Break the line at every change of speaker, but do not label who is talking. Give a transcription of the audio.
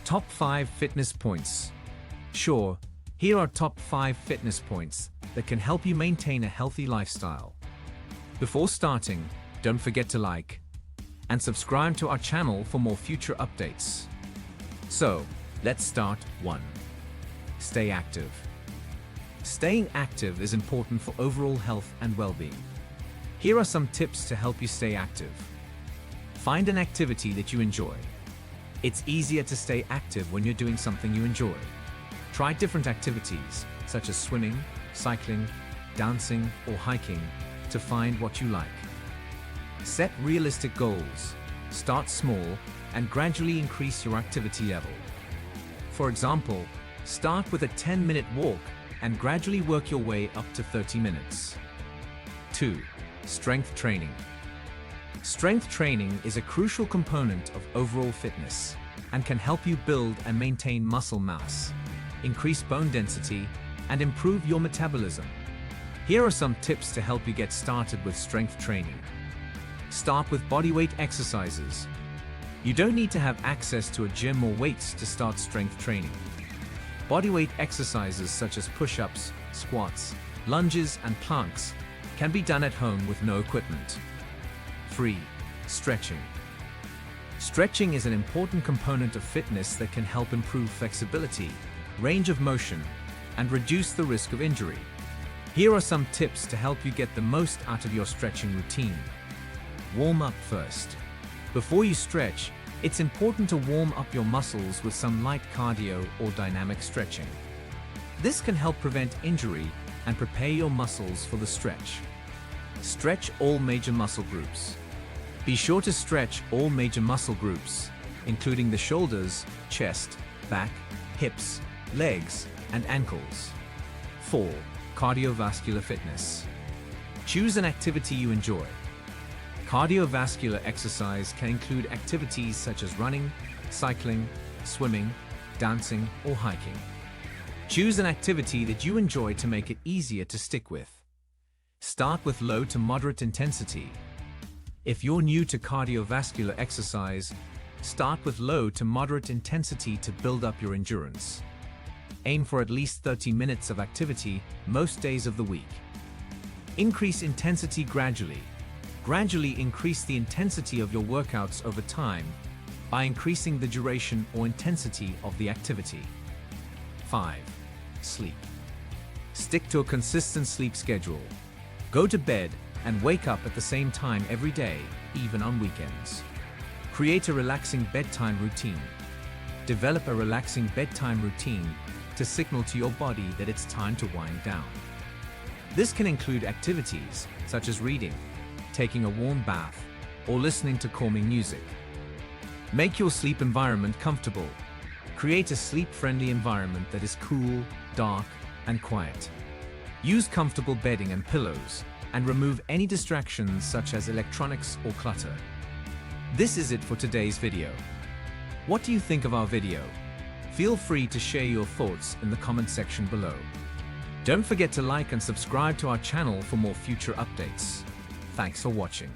Top 5 fitness points. Sure, here are top 5 fitness points that can help you maintain a healthy lifestyle. Before starting, don't forget to like and subscribe to our channel for more future updates. So, let's start. 1. Stay active. Staying active is important for overall health and well-being. Here are some tips to help you stay active. Find an activity that you enjoy. It's easier to stay active when you're doing something you enjoy. Try different activities, such as swimming, cycling, dancing, or hiking, to find what you like. Set realistic goals. Start small and gradually increase your activity level. For example, start with a 10-minute walk and gradually work your way up to 30 minutes. 2. Strength training. Strength training is a crucial component of overall fitness and can help you build and maintain muscle mass, increase bone density, and improve your metabolism. Here are some tips to help you get started with strength training. Start with bodyweight exercises. You don't need to have access to a gym or weights to start strength training. Bodyweight exercises such as push-ups, squats, lunges, and planks can be done at home with no equipment. 3. Stretching. Stretching is an important component of fitness that can help improve flexibility, range of motion, and reduce the risk of injury. Here are some tips to help you get the most out of your stretching routine. Warm up first. Before you stretch, it's important to warm up your muscles with some light cardio or dynamic stretching. This can help prevent injury and prepare your muscles for the stretch. Stretch all major muscle groups. Be sure to stretch all major muscle groups, including the shoulders, chest, back, hips, legs, and ankles. 4. Cardiovascular fitness. Choose an activity you enjoy. Cardiovascular exercise can include activities such as running, cycling, swimming, dancing, or hiking. Choose an activity that you enjoy to make it easier to stick with. Start with low to moderate intensity. If you're new to cardiovascular exercise, start with low to moderate intensity to build up your endurance. Aim for at least 30 minutes of activity most days of the week. Increase intensity gradually. Gradually increase the intensity of your workouts over time by increasing the duration or intensity of the activity. 5. Sleep. Stick to a consistent sleep schedule. Go to bed and wake up at the same time every day, even on weekends. Create a relaxing bedtime routine. Develop a relaxing bedtime routine to signal to your body that it's time to wind down. This can include activities such as reading, taking a warm bath, or listening to calming music. Make your sleep environment comfortable. Create a sleep-friendly environment that is cool, dark, and quiet. Use comfortable bedding and pillows, and remove any distractions such as electronics or clutter. This is it for today's video. What do you think of our video? Feel free to share your thoughts in the comment section below. Don't forget to like and subscribe to our channel for more future updates. Thanks for watching.